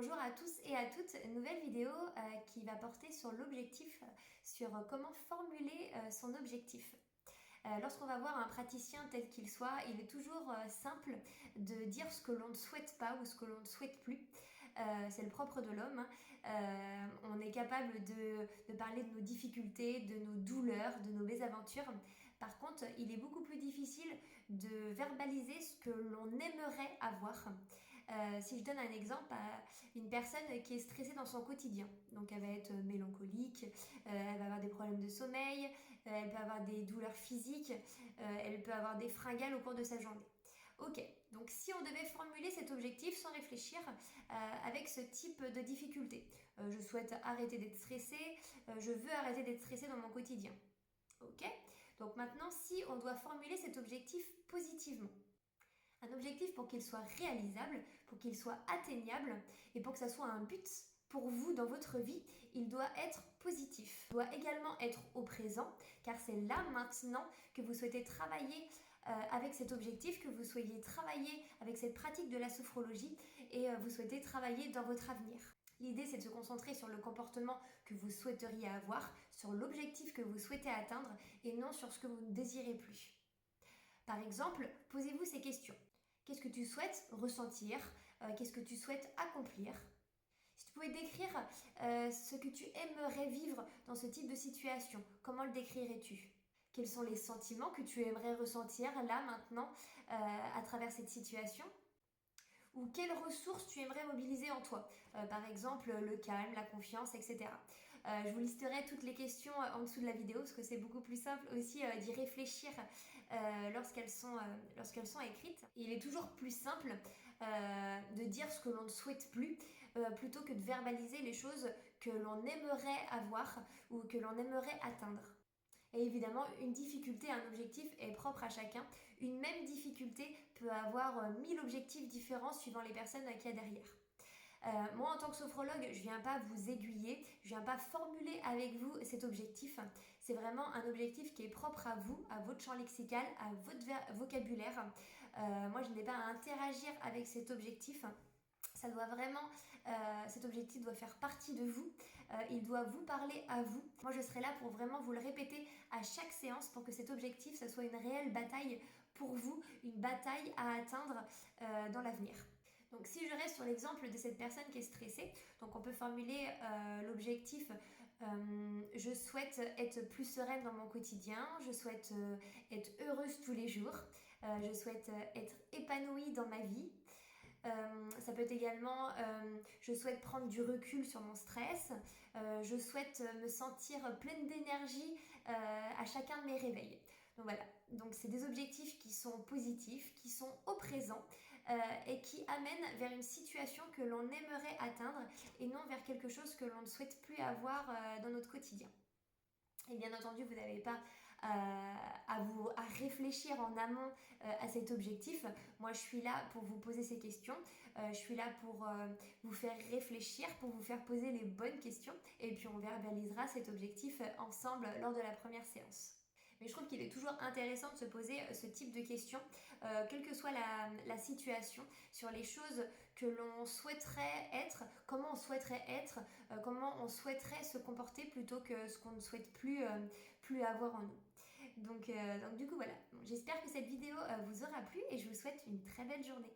Bonjour à tous et à toutes, nouvelle vidéo qui va porter sur l'objectif, sur comment formuler son objectif. Lorsqu'on va voir un praticien tel qu'il soit, il est toujours simple de dire ce que l'on ne souhaite pas ou ce que l'on ne souhaite plus. C'est le propre de l'homme. On est capable de parler de nos difficultés, de nos douleurs, de nos mésaventures. Par contre, il est beaucoup plus difficile de verbaliser ce que l'on aimerait avoir. Si je donne un exemple à une personne qui est stressée dans son quotidien, donc elle va être mélancolique, elle va avoir des problèmes de sommeil, elle peut avoir des douleurs physiques, elle peut avoir des fringales au cours de sa journée. Ok, donc si on devait formuler cet objectif sans réfléchir avec ce type de difficulté, je souhaite arrêter d'être stressée, je veux arrêter d'être stressée dans mon quotidien. Ok, donc maintenant si on doit formuler cet objectif positivement, un objectif pour qu'il soit réalisable, pour qu'il soit atteignable et pour que ça soit un but pour vous dans votre vie, il doit être positif. Il doit également être au présent, car c'est là maintenant que vous souhaitez travailler avec cet objectif, que vous souhaitez travailler avec cette pratique de la sophrologie et vous souhaitez travailler dans votre avenir. L'idée, c'est de se concentrer sur le comportement que vous souhaiteriez avoir, sur l'objectif que vous souhaitez atteindre et non sur ce que vous ne désirez plus. Par exemple, posez-vous ces questions. Qu'est-ce que tu souhaites ressentir? Qu'est-ce que tu souhaites accomplir? Si tu pouvais décrire ce que tu aimerais vivre dans ce type de situation, comment le décrirais-tu? Quels sont les sentiments que tu aimerais ressentir là, maintenant, à travers cette situation? Ou quelles ressources tu aimerais mobiliser en toi, par exemple le calme, la confiance, etc. Je vous listerai toutes les questions en dessous de la vidéo parce que c'est beaucoup plus simple aussi d'y réfléchir lorsqu'elles sont écrites. Et il est toujours plus simple de dire ce que l'on ne souhaite plus plutôt que de verbaliser les choses que l'on aimerait avoir ou que l'on aimerait atteindre. Et évidemment, une difficulté, un objectif est propre à chacun. Une même difficulté peut avoir 1000 objectifs différents suivant les personnes qu'il y a derrière. Moi, en tant que sophrologue, je viens pas vous aiguiller, je viens pas formuler avec vous cet objectif. C'est vraiment un objectif qui est propre à vous, à votre champ lexical, à votre vocabulaire. Moi, je n'ai pas à interagir avec cet objectif. Ça doit vraiment, cet objectif doit faire partie de vous, il doit vous parler à vous. Moi je serai là pour vraiment vous le répéter à chaque séance pour que cet objectif, ça soit une réelle bataille pour vous, une bataille à atteindre dans l'avenir. Donc si je reste sur l'exemple de cette personne qui est stressée, donc on peut formuler l'objectif je souhaite être plus sereine dans mon quotidien, je souhaite être heureuse tous les jours, je souhaite être épanouie dans ma vie. Ça peut être également je souhaite prendre du recul sur mon stress, je souhaite me sentir pleine d'énergie à chacun de mes réveils. Donc voilà, donc c'est des objectifs qui sont positifs, qui sont au présent et qui amènent vers une situation que l'on aimerait atteindre et non vers quelque chose que l'on ne souhaite plus avoir dans notre quotidien. Et bien entendu, vous n'avez pas à réfléchir en amont à cet objectif. Moi, je suis là pour vous poser ces questions. Je suis là pour vous faire réfléchir, pour vous faire poser les bonnes questions. Et puis, on verbalisera cet objectif ensemble lors de la première séance. Mais je trouve qu'il est toujours intéressant de se poser ce type de questions, quelle que soit la situation, sur les choses que l'on souhaiterait être, comment on souhaiterait être, comment on souhaiterait se comporter plutôt que ce qu'on ne souhaite plus avoir en nous. Donc du coup voilà, j'espère que cette vidéo vous aura plu et je vous souhaite une très belle journée.